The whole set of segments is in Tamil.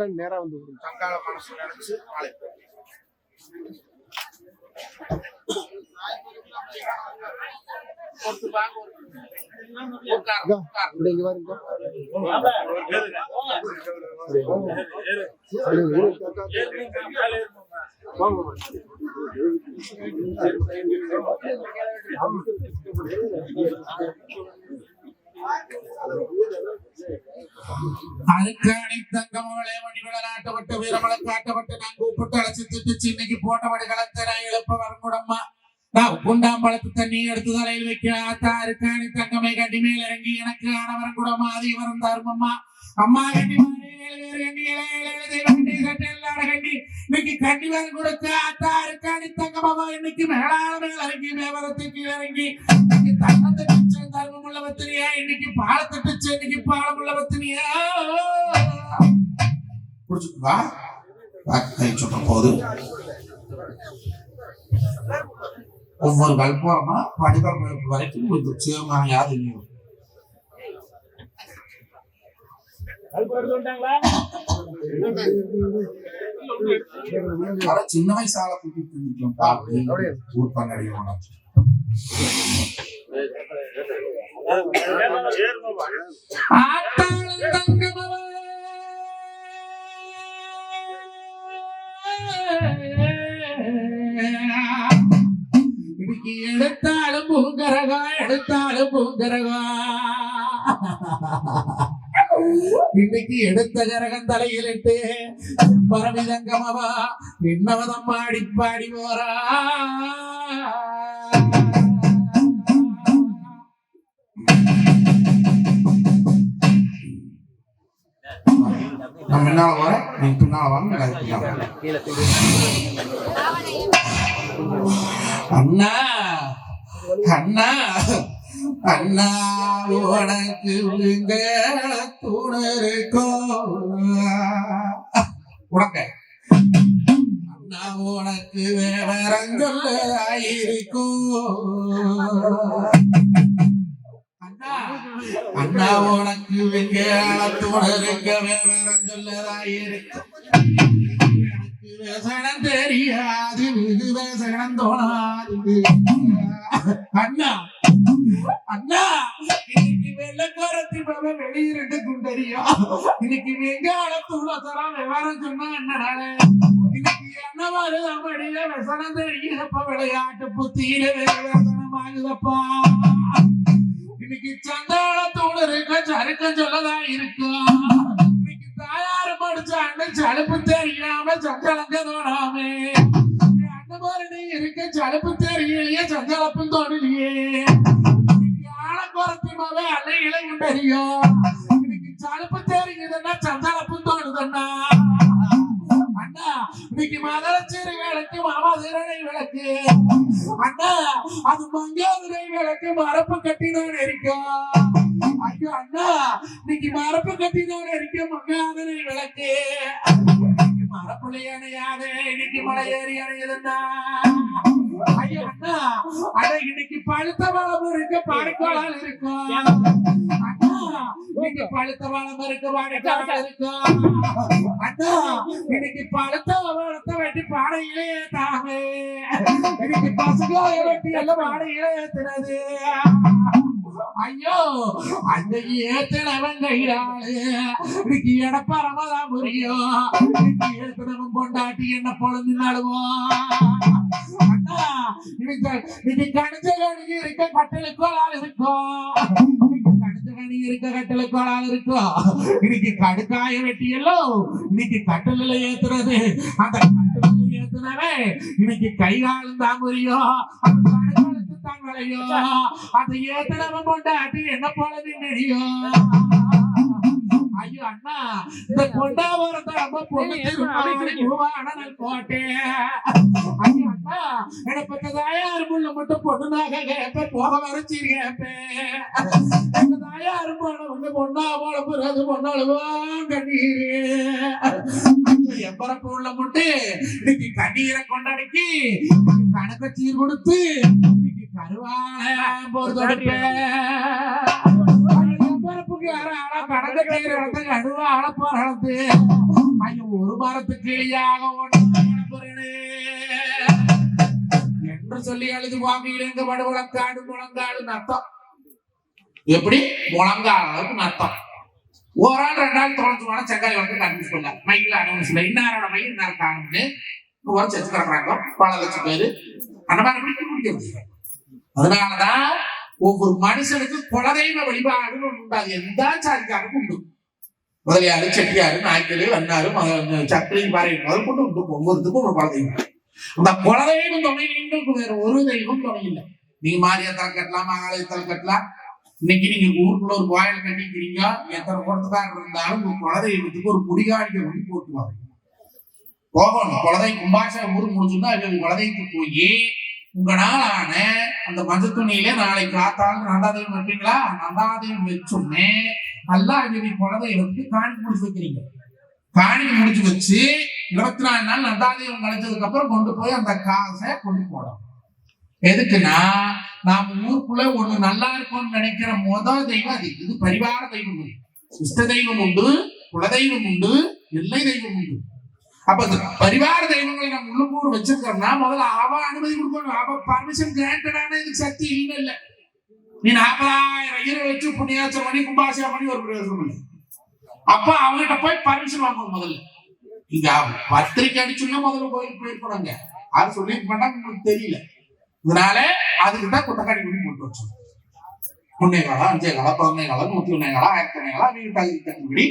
நேரம் வந்து தங்கால மனசு நினைச்சு நாளை அருக்காணி தங்கமவளே மணிவள நாட்டப்பட்ட வீரமள காட்டப்பட்டு நான் கூப்பிட்டு அழைச்சி திட்டுச்சு இன்னைக்கு போட்டபடி களத்தை நான் எழுப்ப வரக்கூடம்மா நான் குண்டாம்பழத்து தண்ணி எடுத்து தலையில் வைக்க ஆத்தா அருக்காணி தங்கமை கண்டி மேல் இறங்கி எனக்கு ஆனவரம் கூடமா அதிகவரம் தருமம்மா அம்மா கண்டி இன்னைக்கு கண்டி வேறு கொடுத்து ஆத்தா அருக்காணி தங்கமாவா இன்னைக்கு மேலான மேல் இறங்கி மேவரத்துக்கு இறங்கி தங்கத்தை தர்மம் உள்ள பத்தினியா இன்னைக்கு பாலத்தட்டுச்சு இன்னைக்கு பாலம் உள்ள பத்தினியா புடிச்சுக்கா சொல்ற போது ஒவ்வொரு கல்பமா படிப்பம் வரைக்கும் ஒரு நிச்சயமான யாரு சின்ன வயசால கூட்டிட்டு ஊர் பண்ணி எடுத்தாலும் பூங்கரகா எடுத்தாலும் பூங்கரகா இன்னைக்கு எடுத்த கரகம் தலையில் இட்டு பரவிதங்கமவா என்னவதம் பாடி பாடி போறா நான் முன்னால வரேன் நீ பின்னால வாங்க அண்ணா அண்ணா அண்ணா உனக்கு துணருக்கோ உனக்கு அண்ணா உனக்கு வேறங்கொல்லாயிருக்கும் அண்ணா உனக்கு வெங்காளத்துணருக்க வேறம் சொல்லதாயிருக்கும் வேசனம் தெரியாது இது வேசனம் தோணாது அண்ணா அண்ணா இன்னைக்கு வெள்ளக்காரத்தி பாபா வெளியிட்டு குண்டரியா இன்னைக்கு வெங்காளத்தூள தரம் விவரம் சொன்னா என்னடால இன்னைக்கு என்ன வருது அப்படியே வேசனம் தெரியுதப்பா விளையாட்டு புத்தியில வேசனம் ஆகுதப்பா இன்னைக்கு சந்தாளத்தூள் இருக்க சருக்கம் சொல்லதா இருக்கும் இன்னைக்கு தாயாரு படிச்சாண்டு சலுப்பு தெரியாம சஞ்சலங்க தோணாமே அண்ணபாரணி இருக்க சலுப்பு தெரியலையே சஞ்சலப்பும் தோணலையே இன்னைக்கு ஆழக்குறத்திமாவே அன்னைகளை தெரியும் இன்னைக்கு சலுப்பு தெரியுதுன்னா சஞ்சலப்பும் தோணுதுன்னா அண்ணா இன்னைக்கு மதரச்சேரி விளக்கு மாமாதிரணை விளக்கு அண்ணா அது மங்காதுரை விளக்கு மரப்பு கட்டினோன்னு இருக்கும் ஐயோ அண்ணா இன்னைக்கு மரப்பு கட்டினோன்னு இருக்க மங்காதுரை விளக்கு மரப்புள்ளி அணையாது இன்னைக்கு மலை ஏறி அணையுதுன்னா ஐயோ அண்ணா அட இன்னைக்கு பழுத்த வளம் இருக்கு பாடிக்கோளால் இருக்கும் அண்ணா இன்னைக்கு பழுத்த வளம் இருக்கு பாடிக்கோளால் இருக்கும் அண்ணா இன்னைக்கு பழுத்த வளத்தை வெட்டி பாடையிலே ஏத்தாமே இன்னைக்கு பசுகளை வெட்டி எல்லாம் பாடையிலே ஏத்துறது ஐயோ அன்னைக்கு ஏத்தனவன் கையாளு இன்னைக்கு எடப்பரமதான் புரியும் இன்னைக்கு ஏத்தனவன் பொண்டாட்டி என்ன பொழுது நடுவோம் அண்ணா இன்னைக்கு கணிச்ச கணிக்கு இருக்க கட்டளுக்கோள் ஆள் இருக்கும். கணிச்ச கணி இருக்க கட்டளுக்கோள் ஆள் இருக்கும். இன்னைக்கு கடுக்காய வெட்டியல்லோ இன்னைக்கு கட்டளில ஏத்துறது. அந்த கட்டளில ஏத்துனவே இன்னைக்கு கை காலம் தான் புரியும். அந்த கடுக்காலத்து தான் விளையும். அந்த ஏத்துனவன் கொண்டாட்டி என்ன போல நின்னுடியும். ஐயோ அண்ணா இந்த கொண்டாவரத்தை நம்ம பொண்ணு கோட்டை. ஐயோ அண்ணா எனக்கு தாயாருக்குள்ள மட்டும் பொண்ணுனாக கேப்ப போக வரைச்சி கேப்பேன். எங்க தாயாரும் வந்து பொண்ணா போல பிறகு பொண்ணாளுவான் கண்ணீரு. எப்பறப்பு உள்ள முட்டு இன்னைக்கு கண்ணீரை கொண்டாடிக்கு கணக்க சீர் கொடுத்து இன்னைக்கு கருவான போறது. ஒரு மரத்துக்கு என்று சொல்லி அழுது வாங்கிங்க முழங்காடு முழங்காடு நத்தம். எப்படி முழங்காடு அளவுக்கு நத்தம். ஒரு ஆள் 2 நாள் தோணுச்சு போனா செங்காய் வந்து கன்ஃபியூஸ் பண்ணல. மைக்கில் அனௌன்ஸ்ல இன்னாரோட மைக் இன்னார் காணும்னு ஒரு செச்சு கிடக்குறாங்க பல லட்சம் பேரு. அந்த மாதிரி பிடிக்கிறது. அதனாலதான் ஒவ்வொரு மனுஷனுக்கு குலதெய்வ வழிபாடுன்னு ஒண்ணு உண்டு. அது எந்த சாதிக்காருக்கும் உண்டு. முதலியாரு செட்டியாரு நாய்க்கரு வண்ணாரு சக்கரை பாறை முதல் கொண்டு உண்டு. ஒவ்வொருத்துக்கும் ஒரு குலதெய்வம். அந்த குலதெய்வம் துணை நீங்களுக்கு வேற ஒரு தெய்வம் துணை இல்லை. நீங்க மாரியத்தல் கட்டலாம், மகாலயத்தல் கட்டலாம். இன்னைக்கு நீங்க ஊருக்குள்ள ஒரு கோயில் கட்டிக்கிறீங்க. எத்தனை குளத்துக்காரர் இருந்தாலும் உங்க குலதெய்வத்துக்கு ஒரு முடிகாடிக்க கொண்டு போட்டுவாங்க. போகணும் குலதெய்வம் கும்பாசம் ஊருக்கு முடிச்சுன்னா குலதெய்வத்துக்கு போய் உங்களாலான அந்த மஞ்சள் துணியில நாளைக்கு காத்தாலும் நந்தாதேவம் வைப்பீங்களா? நந்தாதேவம் வச்சோன்னே நல்லா குலதெய்வத்துக்கு காணிக்கு முடிச்சு வைக்கிறீங்க. காணிக்கு முடிச்சு வச்சு 24 நாள் நந்தாதேவம் கழிச்சதுக்கு அப்புறம் கொண்டு போய் அந்த காசை கொண்டு போடும். எதுக்குன்னா நாம ஊருக்குள்ள ஒண்ணு நல்லா இருக்கும்னு நினைக்கிற முதல் தெய்வம் அது. இது பரிவார தெய்வம் உண்டு, இஷ்ட தெய்வம் உண்டு, குலதெய்வம் உண்டு, எல்லை தெய்வம் உண்டு. அப்ப பரிவார தெய்வங்களை நம்ம உள்ளூர் வச்சிருக்கோம்னா முதல்ல அவ அனுமதி கொடுக்கணும். அவ பர்மிஷன் கிராண்டடான இதுக்கு சக்தி இல்ல. நீ 40,000 வச்சு புண்ணியாச்சம் பண்ணி கும்பாசியம் பண்ணி ஒரு பிரயோஜனம் இல்லை. அப்ப அவங்ககிட்ட போய் பர்மிஷன் வாங்கணும். முதல்ல இங்க பத்திரிக்கை அடிச்சுன்னா முதல்ல கோயிலுக்கு போயிருக்கணுங்க. அது சொல்லிட்டு மாட்டாங்க, உங்களுக்கு தெரியல. இதனால அதுக்குதான் குட்டக்காடி பண்ணி போட்டு வச்சோம். 3 காலம் 5 காலம் 11 காலம் 101 காலம் 1001 காலம் வீட்டுப்படி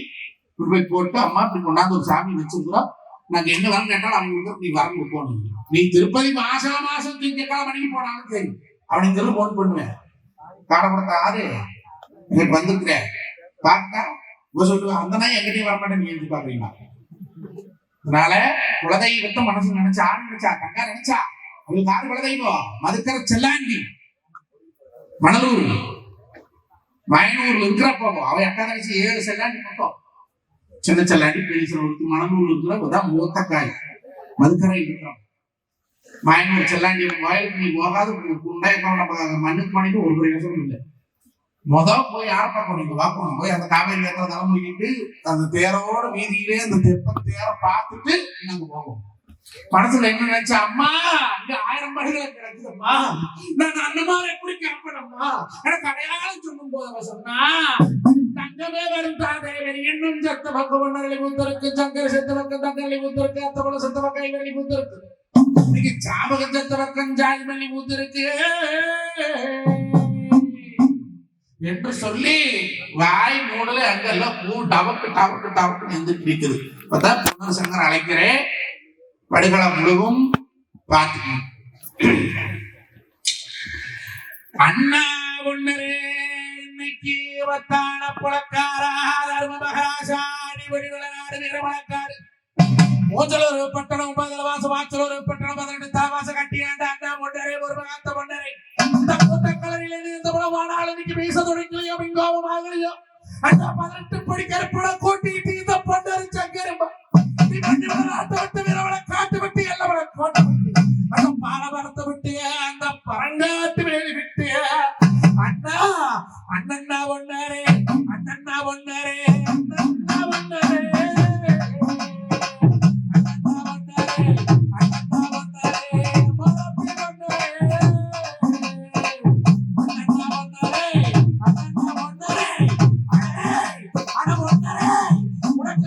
போய் போட்டு அம்மா இப்படி கொண்டாந்து ஒரு சாமி வச்சிருக்கிறோம். நாங்க எங்க வரணும் கேட்டாலும் அவங்களுக்கு நீ வரணும் போகணும். நீ திருப்பதி மாசம் திங்கக்காலம் மணிக்கு போனாலும் சரி அவனுக்கு சொல்லி போன் பண்ணுவேன். காடப்படுத்த ஆறு எனக்கு வந்திருக்கிறேன் பார்த்தா சொல்லுவேன். அந்த நாய் எங்கிட்டையும் வரமாட்டேன் நீ எழுதி பாக்குறீங்களா? அதனால குலதெய்வத்தை மனசு நினைச்சா ஆறு நினைச்சா தங்கா நினைச்சா அவங்களுக்கு யாரு குலதெய்வம்? மதுக்கர செல்லாண்டி மணலூர் மயனூர்ல இருக்கிறப்போ அவ 8 வயசு 7 செல்லாண்டி மட்டும். சின்ன செல்லாண்டி பெரிய செல்வத்துக்கு மணலூர் இருக்கிறதான் மூத்தக்காய் மதுக்கரை இருக்கிறோம். மயனூர் செல்லாண்டி கோயிலுக்கு நீ போகாது மண்ணுக்கு பண்ணிட்டு ஒரு பிரயோசனம் இல்லை. போய் யாரப்பா போனீங்க வாக்கணும் போய் அந்த காவேரி ஏற்ற தலைமுடிக்கிட்டு அந்த தேரோட வீதியிலே அந்த தெப்ப தேரை பார்த்துட்டு நாங்க போவோம். மனசுல என்ன நினைச்சா அம்மா இங்க 1000 படிகளை கிடைக்குதும்மா, நான் அந்த மாதிரி எப்படி கேட்பேனம்மா எனக்கு அடையாளம் சொல்லும் போது சொன்னா தங்கமே வரும் தாதேவரி என்னும் சத்த பக்கம் ஒன்னரளி மூத்தருக்கு சங்கர செத்த பக்கம் தங்கரளி மூத்தருக்கு அத்தபல செத்த பக்கம் இவரளி மூத்தருக்கு இன்னைக்கு சாபகம் செத்த பக்கம் ஜாய்மல்லி மூத்தருக்கு என்று சொல்லி வாய் மூடல அங்கெல்லாம் பூ டவக்கு டவக்கு டவக்கு எந்திரிட்டு இருக்குது. அப்பதான் பொன்னர் சங்கர் அழைக்கிறேன் படுகளம் முழுவும் பார்த்துக்கணும். அண்ணா ஒன்னரே இன்னைக்கு வத்தான புலக்காரா தர்ம மகாசாணி வடிவலநாடு வீரமலக்காடு மூச்சலூர் பட்டணம் பதிலவாசம் ஆச்சலூர் பட்டணம் 18 தாவாச கட்டியாண்ட அண்ணா ஒன்னரே ஒரு மகாத்த ஒன்னரை இந்த கூட்டக்கலரில் இந்த புலவானால் இன்னைக்கு வீச தொடங்கலையோ மிங்கோவமாகலையோ அந்த 18 படி கருப்பட கூட்டிட்டு இந்த பொன்னரு சங்கரம்பா காட்டு விட்டு எல்லாம் அந்த பாலபரத்தை விட்டு அந்த பரங்காட்டு வேலி விட்டு அண்ணா அண்ணன்னா ஒன்னாரே அண்ணன்னா ஒன்னாரே அண்ணன்னா ஒன்னாரே உனக்கு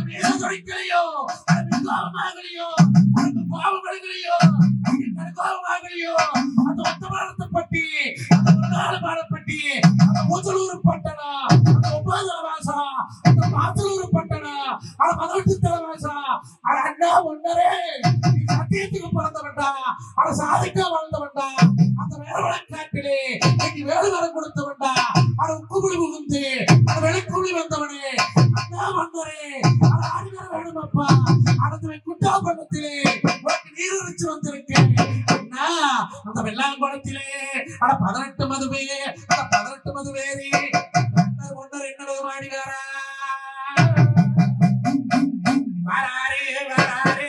பிறந்தவன்டா, அவனை சாதிக்க வாழ்ந்தவன்டா, அந்த வேறுவனை காட்டிலே இன்னைக்கு வேறு வரம் கொடுத்தவன்டா, அவன் உப்புக்குழி புகுந்து அவன் வெளிக்குழி வந்தவனே, அண்ணா வந்தவரே, அவன் ஆடிவர வேணுமப்பா, அடுத்த குட்டா பள்ளத்திலே உனக்கு நீர் அடிச்சு வந்திருக்கேன் அண்ணா, அந்த வெள்ளாங்குளத்திலே அட 18 மதுவே, அந்த 18 மதுவேறி ஒன்னர் என்ன மாடி வாரா வராரே வராரே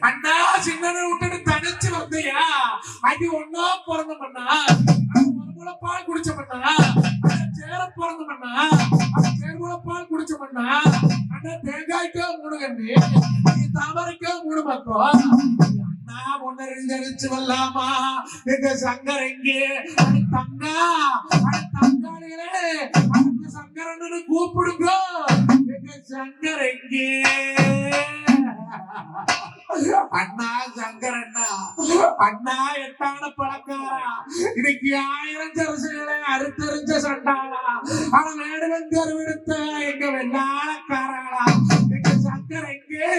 அண்ணா சின்னனை விட்டுட்டு தனிச்சு வந்தியா? அது ஒன்னா பிறந்த பண்ணா, மறுபுல பால் குடிச்ச பண்ணா, சேர பிறந்த பண்ணா, சேர்முல பால் குடிச்ச பண்ணா, அண்ணா தேங்காய்க்கோ 3 கண்ணு, தாமரைக்கோ 3 பக்கம். அண்ணா ஒன்னறிஞ்சரிச்சு வரலாமா? எங்க சங்கர் எங்கே? தங்கா தங்காளிகளே, அந்த சங்கரன்னு கூப்பிடுங்க. எங்க சங்கர் எங்கே? அண்ணா சங்கர் அண்ணா, அண்ணா எட்டான பழக்காரா, இன்னைக்கு 1000 ஜரசுகளை அறுத்தறிஞ்ச சண்டாளா, ஆனா நேடுவன் கருவெடுத்த எங்க வெள்ளாளக்காரா, எங்க சங்கர் எங்கே?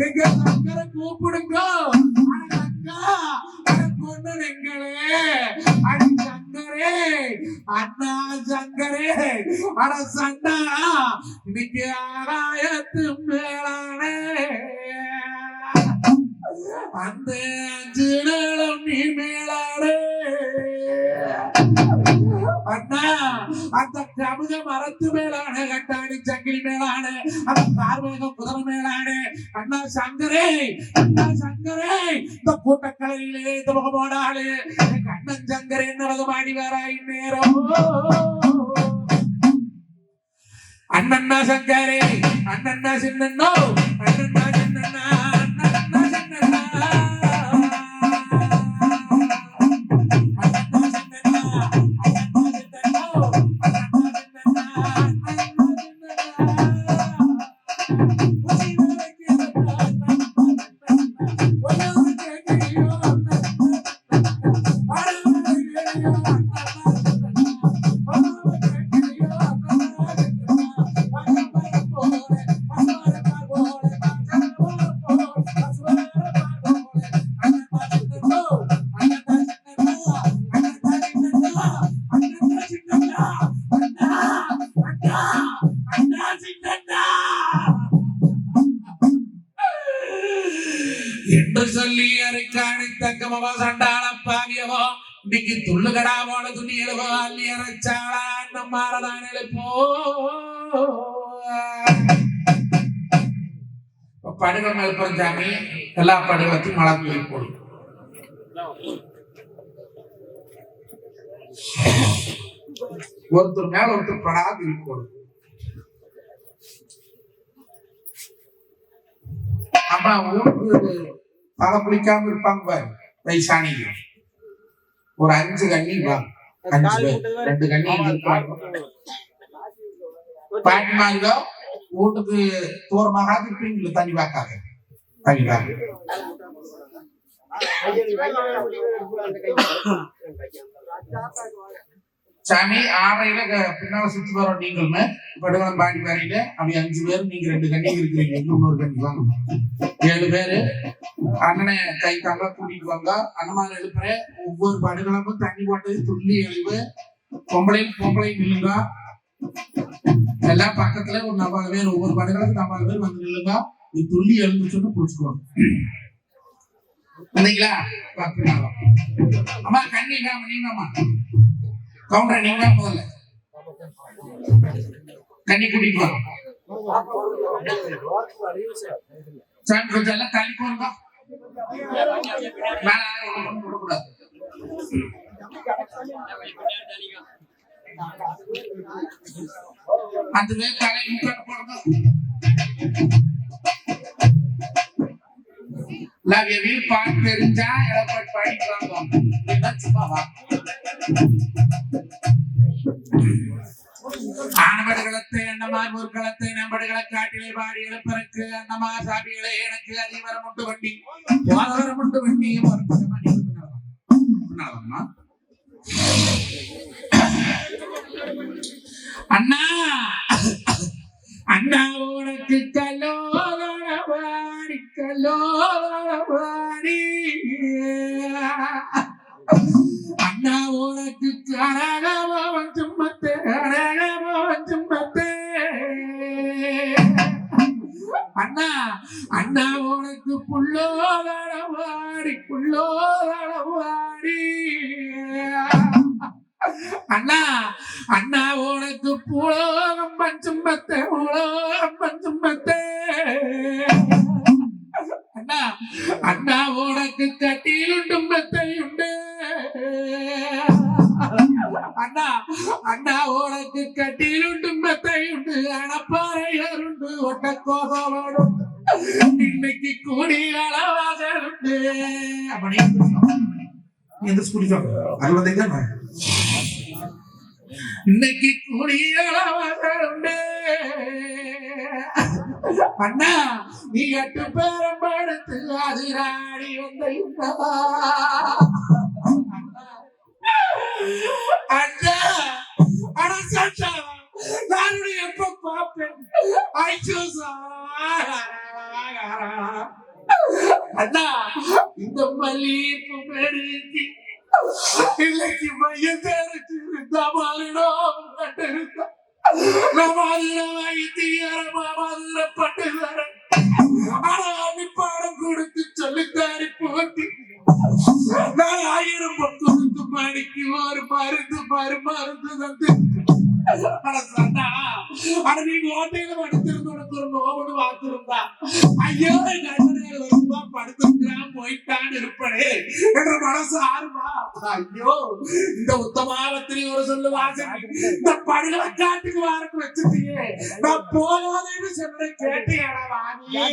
எங்க சங்கரை கூப்பிடுங்க. எங்களே அடி சங்கரே, அண்ணா சங்கரே, அட சண்டா, இன்னைக்கு ஆகாயத்து மேலானே, அந்த 5 நிலம் நீ மேலானே. அண்ணா அந்த கமுக மரத்து மேலான, கட்டாணி சங்கிலி மேலான, அந்த பார்வக குதிரை மேலான, அண்ணா சங்கரே, அண்ணா சங்கரே, இந்த கூட்டக்கலையிலே இந்த முகமோடாளு எங்க அண்ணன் சங்கரே என்னது மாடி வராய் நேரம். அண்ணன்னா சங்கரே, அண்ணன்னா சின்னண்ணோ, அண்ணன்னா சின்னண்ணா, அண்ணன்னா சின்னண்ணா, என்று சொல்லி அரைக்காணி தங்கமவா சண்டாள பாவியவோ, இன்னைக்கு துள்ளுகடா போன துணி எழுவோ, அள்ளி அரைச்சாளா நம்மாரதான் எழுப்போ. படுகள் எழுப்புறம் சாமி, எல்லா படுகளத்தையும் மழை தூக்கி போடும். ஒருத்தர் மேல ஒருத்தர் படா தூக்கி போடும். அம்மா ஊருக்கு தலை குளிக்காம இருப்பாங்க பாரு, வயசானிக்கு ஒரு 5 கண்ணி வாங்க, 5 பேர் 2 கண்ணி பாட்டிமாரிதோ வீட்டுக்கு தூரமாக இருப்பீங்களா? தண்ணி வாக்காக தண்ணி வாங்க. சாமி ஆறையில பின்னால சுத்தி வரோம். நீங்களுமே படுகளம் பாடி வரையில அப்படி 5 பேர், நீங்க 2 கண்ணி இருக்கிறீங்க, இன்னொரு கண்ணி வாங்க, 7 பேரு. அண்ணனை கை தாங்க கூட்டிட்டு வாங்க. அண்ணமான் எழுப்புறேன். ஒவ்வொரு படுகளமும் தண்ணி போட்டு துள்ளி எழுவு. பொம்பளையும் நில்லுங்க. எல்லாம் பக்கத்துல ஒரு 40 பேர், ஒவ்வொரு படுகளுக்கு 40 பேர் வந்து நில்லுங்க. இது துள்ளி எழுந்துச்சுன்னு புடிச்சுக்கோங்க. வந்தீங்களா? அம்மா கண்ணி நீங்கம்மா கவுண்டர் நீங்க முதல்ல தண்ணி கூட்டிட்டு வரோம். சாமி கொஞ்சம் எல்லாம் தள்ளி போங்க. மேல யாரும் விடக்கூடாது. அதுவே தலை முக்காட்டு போடுங்க. லவ்யவில் பாட்டு தெரிஞ்சா எடப்பாடி பாடிக்கிறாங்க. சும்மாவா ஆனபடுகளத்தை அண்ணமார் பொருட்களத்தை நம்படுகளை காட்டிலே பாடி எழுப்பறக்கு அண்ணமா சாபிகளை எனக்கு அதிவரம் உண்டு வண்டி வாதவரம் உண்டு வண்டி அண்ணா அண்ணா உனக்கு கல்லோவாடி கல்லோவாடி அண்ணா உனக்கு கரகமோவன் சும்மத்தே கரகமோவன் சும்மத்தே அண்ணா அண்ணா உனக்கு புள்ளோதளவாடி புள்ளோதளவாடி அண்ணா அண்ணா உனக்கு புலோகம் பஞ்சும்பத்தே புலோகம் பஞ்சும்பத்தே அண்ணா அண்ணா உனக்கு கட்டிலுண்டும் மெத்தையுண்டு அண்ணா அண்ணா உனக்கு கட்டிலுண்டும் மெத்தையுண்டு அணப்பாறையருண்டு ஒட்டக்கோசோடு இன்னைக்கு கூடி அளவாசலுண்டு அப்படி எந்த ஸ்கூல் அறுபதைங்க இன்னைக்கு கூடி அளவாசலுண்டு அண்ணா நீ 8 பேரம் படுத்து அதிராடி வந்த அண்ணா அட சட்டா நான் எப்ப பாப்பேன் அண்ணா இந்த மல்லிப்பு மேடிக்கு இன்னைக்கு மையத்தேருக்கு இருந்தா மாறிடும் கண்டிருந்தா பாடம் கொடுத்து சொல்லித்தாரி போட்டி நான் 1000 கொடுத்து மணிக்கு ஒரு மருந்து மருந்து தந்து நீங்க ஓட்டையில படுத்திருந்து உனக்கு ஒரு நோவனு வாத்திருந்தா ஐயோ வருமா படுத்திருக்கிறான் போயிட்டான்னு இருப்பனே என்ற மனசு ஆறுமா ஐயோ இந்த உத்தமாவத்திரி ஒரு சொல்லு வாசனை இந்த படுகளை காட்டுக்கு வாரக்கு வச்சிருக்கீங்க நான் போகாதேன்னு சொன்ன கேட்டேடா வாங்கியே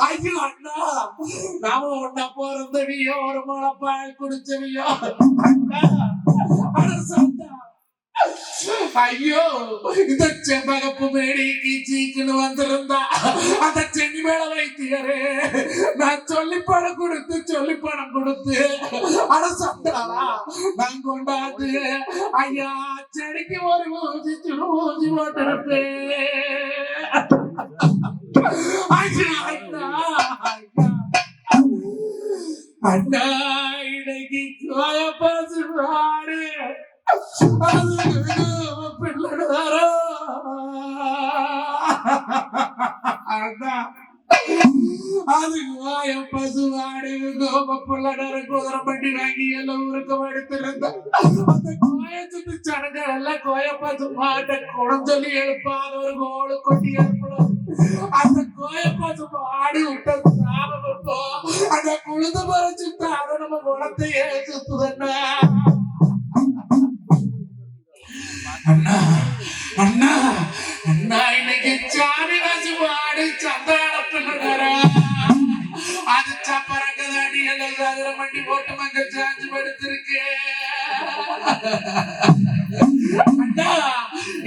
ஐயோ அண்ணா நாம ஒன்னா பிறந்தவியோ ஒரு முளைப்பால் குடிச்சவியோ அண்ணா அடசந்தா ஐயோ இந்த செம்பகப்பு மேடிக்கு சீக்குன்னு வந்திருந்தா அந்த சென்னி மேல வைத்தியரே நான் சொல்லி பணம் கொடுத்து அரசாங்களா நான் கொண்டாந்து ஐயா செடிக்கு ஒரு ஊசி போட்டிருப்பேன் அண்ணா இன்னைக்கு கோயப்பாடு பிள்ளை அது பசுவாடு கோபப்புள்ளடர குதிரை பண்டி வாங்கி எல்லாம் ஊருக்கு எடுத்திருந்த அந்த கோயத்துக்கு சடங்கள் எல்லாம் கோய பசு மாட்டை குடம் சொல்லி எழுப்பாத ஒரு கோடு கொட்டி எழுப்பணும் அந்த கோய பசு மாடு விட்டது சாபப்போ அந்த குழுது பறிச்சுட்டு அதை நம்ம குளத்தை சுத்துதண்ணா அண்ணா அண்ணா அண்ணா இன்னைக்கு சாமி வாசி மாடு சந்தான பிள்ளை அது சப்பரங்கதாடி எல்லாம் சாதர மண்டி போட்டு மங்க சாஞ்சு படுத்திருக்கு அண்ணா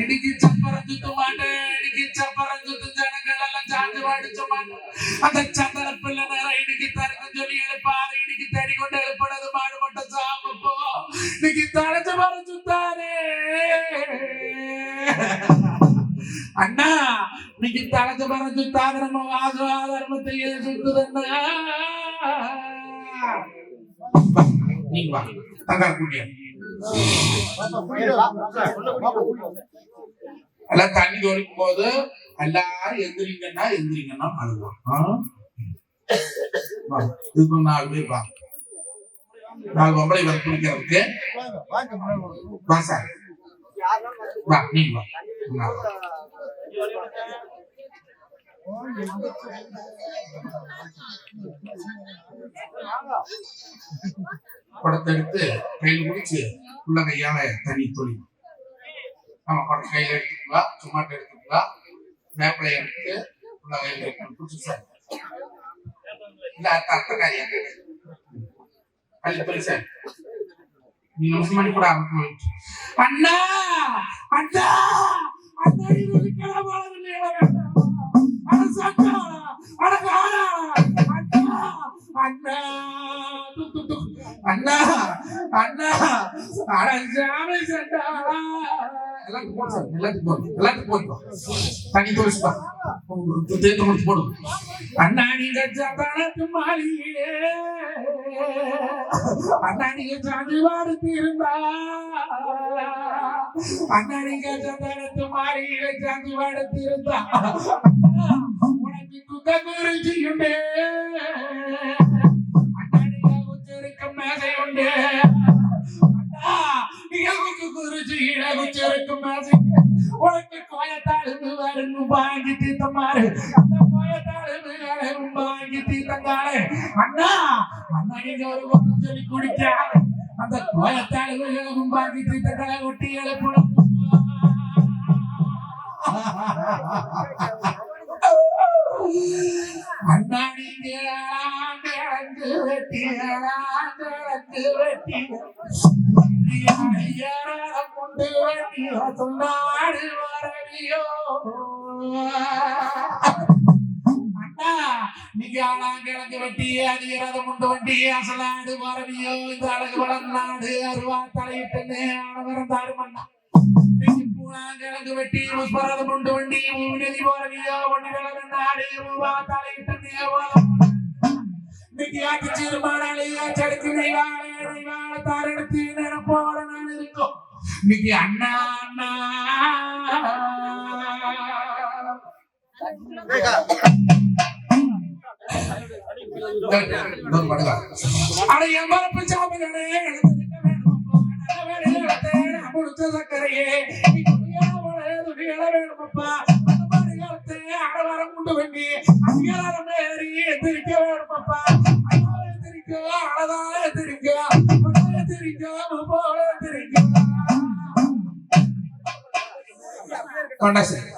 இன்னைக்கு சப்பரம் சுத்த மாட்டேன் இன்னைக்கு சப்பரம் சுத்த ஜனங்கள் எல்லாம் சாஞ்சு படிச்ச மாட்டேன் அந்த சந்தன பிள்ளை நேரம் இன்னைக்கு தரங்க சொல்லி எழுப்பாத இன்னைக்கு தேடி கொண்டு எழுப்பனது மாடு மட்டும் சாமப்போ இன்னைக்கு தலைச்ச மரம் சுத்தானே அண்ணா இன்னைக்கு தலைச்ச மரம் சுத்தாத நம்ம வாதர்மத்தை சுத்துதண்ணா நீங்க வா தங்கா கூட்டிய எல்லாம் தண்ணி தொழிக்கும் போது எல்லாரும் எந்திரிங்கன்னா அழுவான் இதுக்கு 4 பேர் வா 4 பொம்பளை வந்து குடிக்கிறதுக்கு வா சார், வா நீங்க வா. குடத்தை எடுத்து கையில் குடிச்சு உள்ள கையால தண்ணி தொழி. நம்ம குடம் கையில எடுத்துக்கலாம், சும்மாட்ட எடுத்துக்கலாம், வேப்பிலை எடுத்து உள்ள கையில் குடிச்சு சார். இல்ல அத்தக்காரியா பள்ளி சார், நீங்க முஸ்லிம் கூட அண்ணா அண்ணா அண்ணா அண்ணா அண்ணா எல்லாத்துக்கும் தண்ணி தோழிச்சுப்பா தேர்த்து முடிச்சு போடும். அண்ணா நீங்க சத்தானத்து மாளிகையே, அண்ணா நீங்க சாந்தி வாரத்து இருந்தா, அண்ணா நீங்க சத்தானத்து மாளிகையில சாந்தி வாரத்து இருந்தா உனக்கு குக்க குறிச்சியுண்டே, அண்ணா நீங்க குச்சிருக்கும் மேசை உண்டு, அண்ணா நீங்க குறிச்சியில குச்சிருக்கும் மேசை உனக்கு கோயத்தாளுக்கு வருங்க வாங்கி தீர்த்தமாறு, அந்த கோயத்தாளுக்கு வாங்கி தீர்த்தங்காலே. அண்ணா அண்ணா நீங்க ஒரு கோலம் சொல்லி குடிக்க, அந்த கோயத்தாளுக்கு வாங்கி தீர்த்தங்களை ஒட்டி எழுப்பணும். அண்ணா நீங்க வெட்டி வெட்டி கொண்டு சொன்னாடு வரவியோ. அண்ணா நீங்க ஆளாங்கிழங்கு வெட்டி அதிகாரம் கொண்டு வண்டி அசலாடு வரவியோ. இந்த அழகு வளர்நாடு அருவா தலையிட்டு ஆனவரம் தாருமண்ணா பூனாங்கிழங்கு வெட்டி முஸ்பரதம் கொண்டு வண்டி நெறி வரவியோ. ஒண்ணு விளக்கு நாடு ரூபா தலையிட்டு இன்னைக்கு ஆட்சி சிறுமானாலே சடுக்கு நெய்வாள தாரெடுத்து நினைப்போட நான் இருக்கோம். இன்னைக்கு அண்ணா அண்ணா அடைய மரப்பு சாமிகளே முடிச்ச சக்கரையே வேணுமப்பா அடவரம் கொண்டு வண்டி அதிகாரம் ஏறி எதிர்க்க வேணுமப்பா. அழகாக எதிர்க்க போல எதிர்க்க கொண்டா சார்.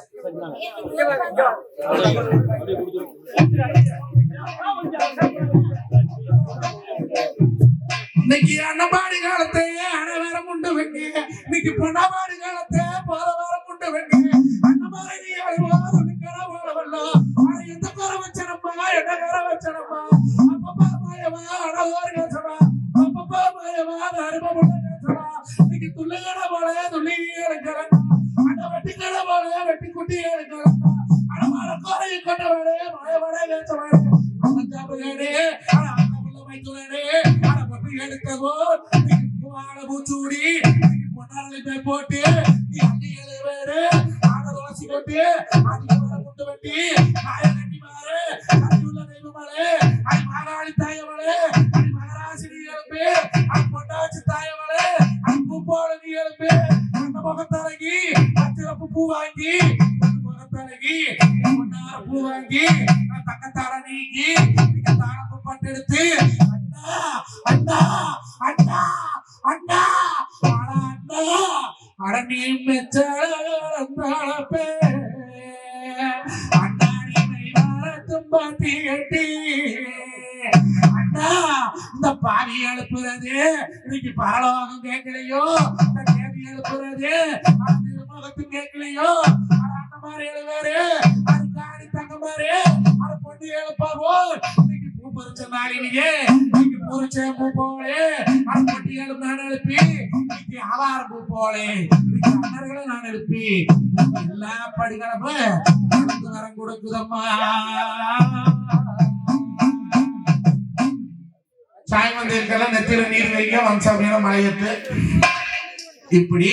இன்னைக்கு அண்ணபாடி காலத்தை அனைவரம் உண்டு வெண்ணி, இன்னைக்கு பொண்ணாபாடி காலத்தை போதவாரம் உண்டு வெண்ணி. அண்ணமாரி நீ அழுவாதல்லோ எந்த கரை வச்சனம்மா என்ன கரை வச்சனம்மா அப்பப்பா மாயமா அழகோர் கேசமா அப்பப்பா மாயமா அருமமுள்ள கேசமா. இன்னைக்கு துள்ளுகடை போல துள்ளி எடுக்கிறேன், அண்ணா வெட்டி கடை போல வெட்டி குட்டி எடுக்கிறேன், அடமான கோரையை கொண்டவனே மாயவட கேசவனே அண்ணாபுகனே மைத்துனே பொட்டி எடுக்கவோ. பூச்சூடி பொன்னாரளை போட்டு அண்ணிகளை வேறு ஆட தோசி போட்டு முட்டு வெட்டி நாய கட்டி மாறு கட்டி உள்ள தெய்வமலே அது மகாளி தாயமலே அது மகராசினி எழுப்பு அது பொண்டாச்சி தாயமலே அது பூப்போழனி எழுப்பு அந்த முகத்தரகி சிறப்பு பூ வாங்கி முகத்தரகி பொன்னார பூ வாங்கி தக்கத்தார நீக்கி தாரப்பு பட்டெடுத்து அண்ணா அண்ணா அண்ணா அண்ணா அடனி மெச்சே அண்ணாடி தும்பாத்தி எட்டி. அண்ணா இந்த பாவி எழுப்புறது இன்னைக்கு பரலோகம் கேட்கலையோ, இந்த தேவி எழுப்புறது முகத்தும் கேட்கலையோ. அந்த மாதிரி எழுவாரு அது காணி தங்க மாதிரி அது பொண்ணு எழுப்பாவோ. இன்னைக்கு பூ பறிச்ச நாளிலேயே இன்னைக்கு பூரிச்ச பூ போலே அது பொட்டி எழுப்பு நான் எழுப்பி இன்னைக்கு ஆவார பூ போலே இன்னைக்கு அண்ணர்களை நான் எழுப்பி எல்லா படிகளப்பு வரம் கொடுக்குதம்மா. சாய் வந்திருக்கெல்லாம் நெத்தில நீர் வைக்க வம்சாமியான மலையத்து. இப்படி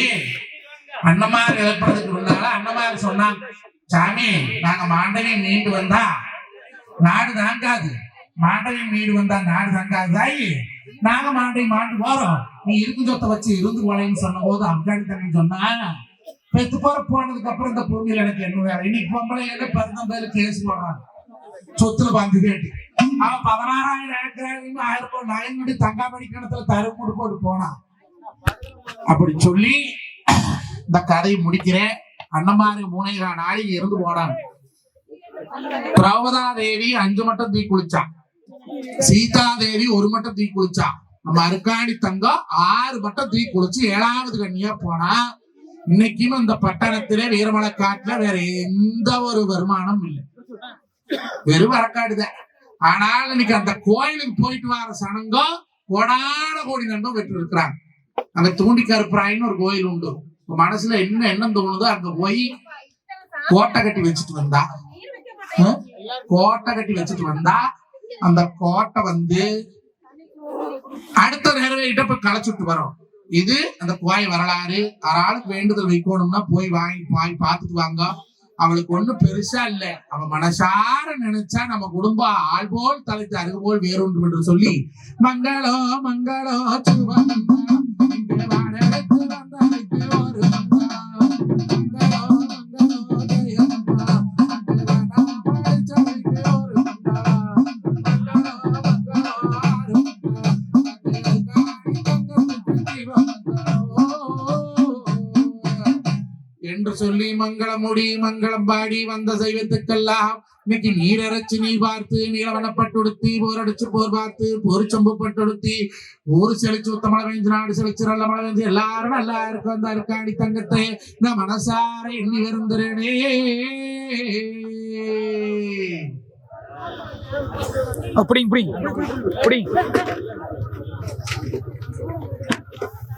அண்ணமார் எழுப்புறதுக்கு முன்னால அண்ணமார் சொன்னாங்க, சாமி நாங்க மாண்டவி மீண்டு வந்தா நாடு தாங்காது, மாண்டவி மீண்டு வந்தா நாடு தாங்காது தாயி நாங்க மாண்டு போறோம், நீ இருக்கும் சொத்தை வச்சு இருந்து போலேன்னு சொன்ன போது ஆப்கானிஸ்தான் சொன்னா, பெத்து போனதுக்கு அப்புறம் இந்த பூமியில எனக்கு என்ன வேலை? இன்னைக்கு பொம்பளை பெருந்தம்பேரு கேஸ் போடுறாங்க சொத்துல பங்கு கேட்டு. அவன் 16,000 ஏக்கராவையும் 1000 ரூபாய் நகைமுடி தங்காமணி கிணத்துல தருமுடி போட்டு போனான். அப்படி சொல்லி இந்த கதையை முடிக்கிறேன். அண்ணமாரு 3 நாளைக்கு இருந்து போனாங்க. திரௌபதா தேவி 5 மட்டம் தீ குளிச்சா, சீதா தேவி 1 மட்டம் தீ குளிச்சா, நம்ம அருக்காணி தங்கம் 6 மட்டம் தீ குளிச்சு 7வது கண்ணியா போனா. இன்னைக்கும் இந்த பட்டணத்திலே வீரமலை காட்டுல வேற எந்த ஒரு வருமானம் இல்லை, வெறும் வரக்காடுதான். ஆனால் இன்னைக்கு அந்த கோயிலுக்கு போயிட்டு வர சனங்கம் கோடான கோடி நண்பம் பெற்று இருக்கிறாங்க. அங்க தூண்டி கருப்பராயின்னு ஒரு கோயில் உண்டு. மனசுல என்ன தோணுதோ அங்க போய் கோட்டை கட்டி வச்சுட்டு வந்தா, அந்த கோட்டை அடுத்த நேரடிட்ட போய் களைச்சுட்டு வரும். இது அந்த கோயில் வரலாறு. ஆளுக்கு வேண்டுதல் வைக்கணும்னா போய் வாங்கி பார்த்துட்டு வாங்க. அவளுக்கு ஒண்ணும் பெருசா இல்ல, அவ மனசார நினைச்சா நம்ம குடும்பம் ஆள் போல் தலைத்து அருகு போல் வேறொன்றும் என்று சொல்லி மங்களோ மங்களோ என்று சொல்லி மங்களம் முடி மங்களம் பாடி வந்த சைவத்துக்கெல்லாம் இன்னைக்கு நீரரைச்சு நீ பார்த்து நீலவனப்பட்டுடுத்தி போரடிச்சு போர் பார்த்து பொறிச்சம்பு பட்டுடுத்தி ஊரு செழிச்சு உத்த மழை பெஞ்சு நாடு செழிச்சு நல்ல மழை பெஞ்சு எல்லாரும் நல்லா இருக்கும். அந்த அருக்காணி தங்கத்தை நான் மனசார எண்ணி வருந்துறேனே. அப்படி